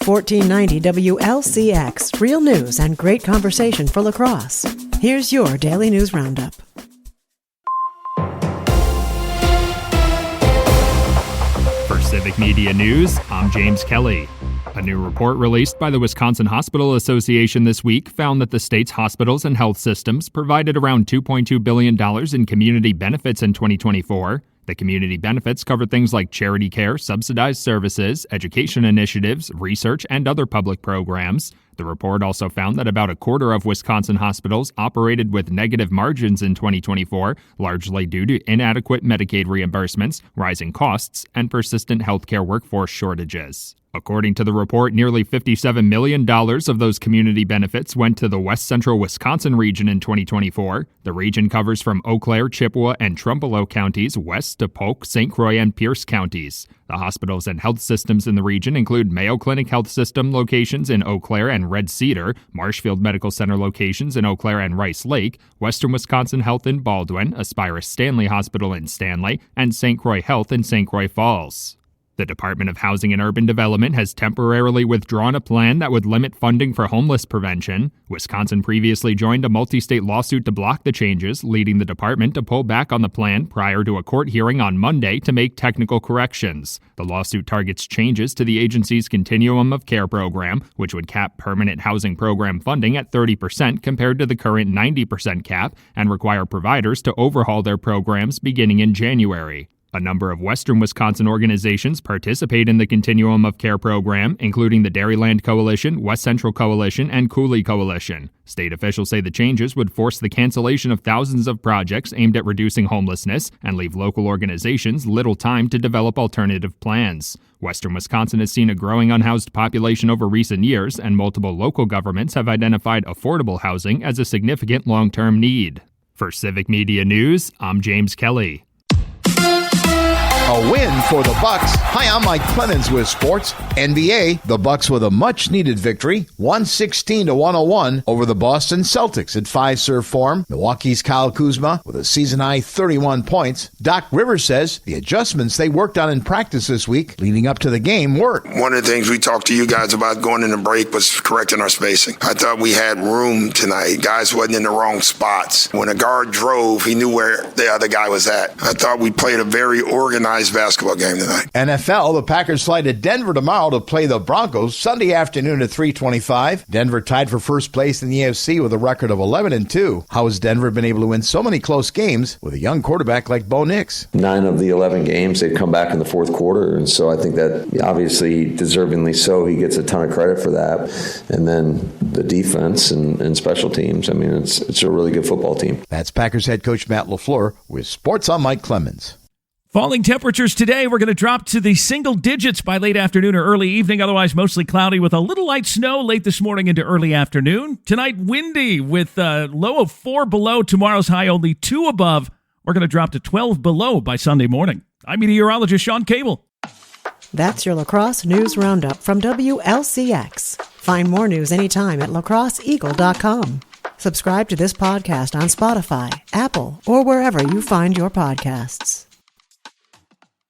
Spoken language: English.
1490 WLCX, real news and great conversation for La Crosse. Here's your Daily News Roundup. For Civic Media News, I'm James Kelly. A new report released by the Wisconsin Hospital Association this week found that the state's hospitals and health systems provided around $2.2 billion in community benefits in 2024. The community benefits cover things like charity care, subsidized services, education initiatives, research, and other public programs. The report also found that about a quarter of Wisconsin hospitals operated with negative margins in 2024, largely due to inadequate Medicaid reimbursements, rising costs, and persistent healthcare workforce shortages. According to the report, nearly $57 million of those community benefits went to the West Central Wisconsin region in 2024. The region covers from Eau Claire, Chippewa, and Trumbull counties west to Polk, St. Croix, and Pierce counties. The hospitals and health systems in the region include Mayo Clinic Health System locations in Eau Claire and Red Cedar, Marshfield Medical Center locations in Eau Claire and Rice Lake, Western Wisconsin Health in Baldwin, Aspirus Stanley Hospital in Stanley, and St. Croix Health in St. Croix Falls. The Department of Housing and Urban Development has temporarily withdrawn a plan that would limit funding for homeless prevention. Wisconsin previously joined a multi-state lawsuit to block the changes, leading the department to pull back on the plan prior to a court hearing on Monday to make technical corrections. The lawsuit targets changes to the agency's Continuum of Care program, which would cap permanent housing program funding at 30% compared to the current 90% cap, and require providers to overhaul their programs beginning in January. A number of Western Wisconsin organizations participate in the Continuum of Care program, including the Dairyland Coalition, West Central Coalition, and Cooley Coalition. State officials say the changes would force the cancellation of thousands of projects aimed at reducing homelessness and leave local organizations little time to develop alternative plans. Western Wisconsin has seen a growing unhoused population over recent years, and multiple local governments have identified affordable housing as a significant long-term need. For Civic Media News, I'm James Kelly. A win for the Bucks. Hi, I'm Mike Clemens with sports. NBA, the Bucks with a much-needed victory, 116-101 over the Boston Celtics at Fiserv Forum. Milwaukee's Kyle Kuzma with a season-high 31 points. Doc Rivers says the adjustments they worked on in practice this week leading up to the game worked. One of the things we talked to you guys about going in the break was correcting our spacing. I thought we had room tonight. Guys wasn't in the wrong spots. When a guard drove, he knew where the other guy was at. I thought we played a very organized basketball game tonight. NFL, the Packers fly to Denver tomorrow to play the Broncos Sunday afternoon at 3:25. Denver tied for first place in the AFC with a record of 11-2. How has Denver been able to win so many close games with a young quarterback like Bo Nix? 9 of the 11 games, they've come back in the fourth quarter, and so I think that obviously deservingly so, he gets a ton of credit for that. And then the defense and special teams, I mean, it's a really good football team. That's Packers head coach Matt LaFleur with Sports on Mike Clemens. Falling temperatures today. We're going to drop to the single digits by late afternoon or early evening. Otherwise, mostly cloudy with a little light snow late this morning into early afternoon. Tonight, windy with a low of 4 below. Tomorrow's high only 2 above. We're going to drop to 12 below by Sunday morning. I'm meteorologist Sean Cable. That's your La Crosse News Roundup from WLCX. Find more news anytime at lacrosseeagle.com. Subscribe to this podcast on Spotify, Apple, or wherever you find your podcasts.